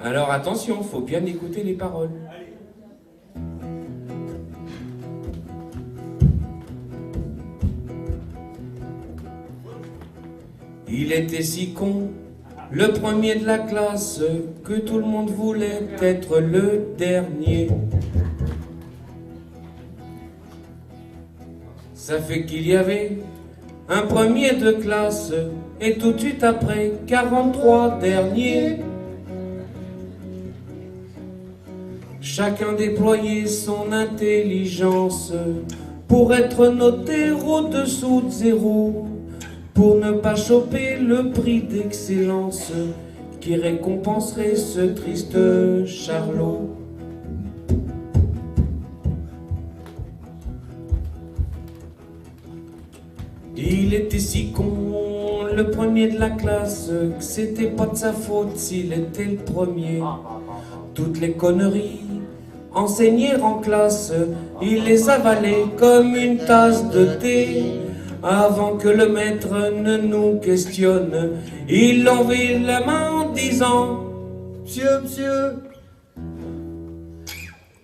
Alors attention, faut bien écouter les paroles. Il était si con, le premier de la classe, que tout le monde voulait être le dernier. Ça fait qu'il y avait un premier de classe, et tout de suite après, 43 derniers. Chacun déployait son intelligence pour être noté au-dessous de zéro, pour ne pas choper le prix d'excellence qui récompenserait ce triste charlot. Il était si con, le premier de la classe, que c'était pas de sa faute s'il était le premier. Toutes les conneries enseignées en classe, il les avalait comme une tasse de thé. Avant que le maître ne nous questionne, il levait la main en disant « Monsieur, monsieur !»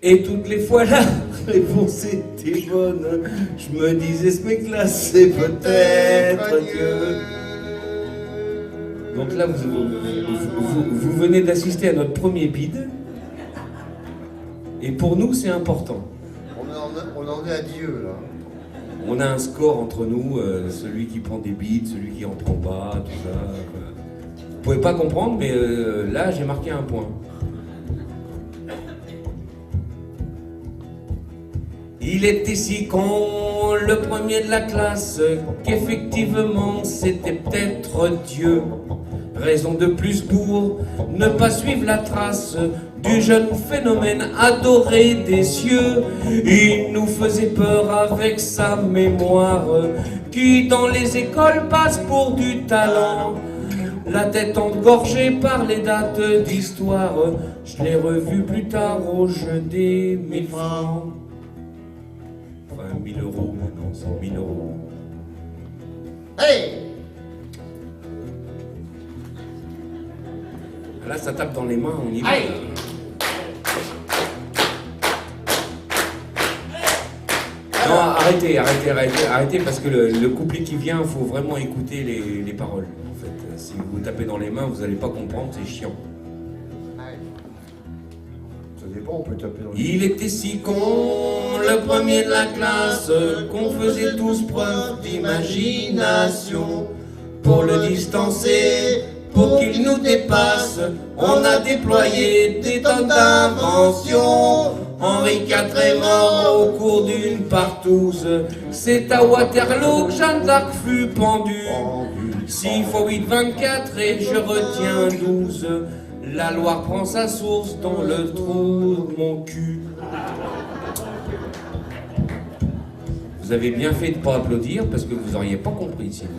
Et toutes les fois la réponse était bonne. Je me disais, ce mec-là, c'est peut-être Dieu. Donc là, vous venez d'assister à notre premier bide. Et pour nous, c'est important. On en est à Dieu, là. On a un score entre nous, celui qui prend des bides, celui qui en prend pas, tout ça. Vous pouvez pas comprendre, mais là, j'ai marqué un point. Il était si con, le premier de la classe, qu'effectivement c'était peut-être Dieu. Raison de plus pour ne pas suivre la trace du jeune phénomène adoré des cieux. Il nous faisait peur avec sa mémoire, qui dans les écoles passe pour du talent. La tête engorgée par les dates d'histoire, je l'ai revu plus tard au jeu des 1000 francs. Enfin, 1000 euros maintenant, c'est 1000 euros. Hey! Là, ça tape dans les mains, on y va. Hey! Non, arrêtez, parce que le couplet qui vient, il faut vraiment écouter les paroles. En fait, si vous tapez dans les mains, vous n'allez pas comprendre, c'est chiant. Ça dépend, on peut taper dans les mains. Il était si con, le premier de la classe, qu'on faisait tous preuve d'imagination. Pour le distancer, pour qu'il nous dépasse, on a déployé des tonnes d'inventions. Henri IV est mort au cours d'une partouze. C'est à Waterloo que Jeanne d'Arc fut pendue. 6 x 8, 24 et je retiens 12. La Loire prend sa source dans le trou de mon cul. Vous avez bien fait de ne pas applaudir parce que vous n'auriez pas compris sinon.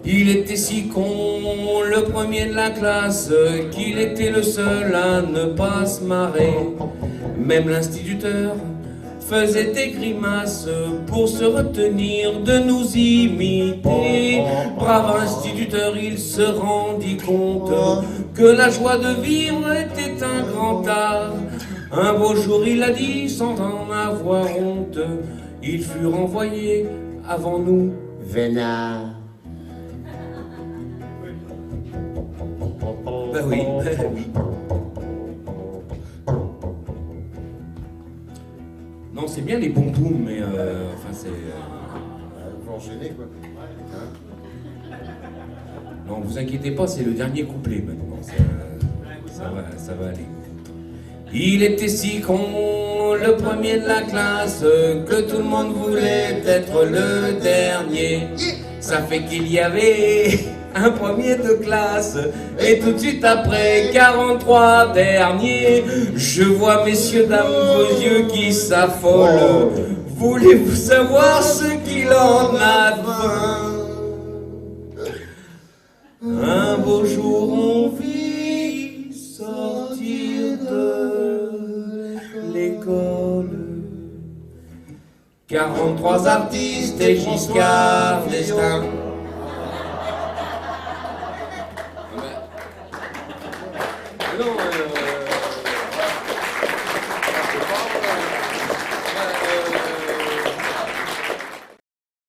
Il était si con, le premier de la classe, qu'il était le seul à ne pas se marrer. Même l'instituteur faisait des grimaces pour se retenir de nous imiter. Brave instituteur, il se rendit compte que la joie de vivre était un grand art. Un beau jour, il a dit sans en avoir honte, il fut renvoyé avant nous, vénard. Ben oui, oui. Non, c'est bien les boum boum, mais enfin c'est. Vous enchaînez, quoi. Non, vous inquiétez pas, c'est le dernier couplet maintenant. Ça va aller. Il était si con, le premier de la classe, que tout le monde voulait être le dernier. Ça fait qu'il y avait un premier de classe, et tout de suite après, 43 derniers. Je vois, messieurs, dames, vos yeux qui s'affolent. Voulez-vous savoir ce qu'il en a de vain? Un beau jour, on vit sortir de l'école 43 artistes et Giscard d'Estaing. Non,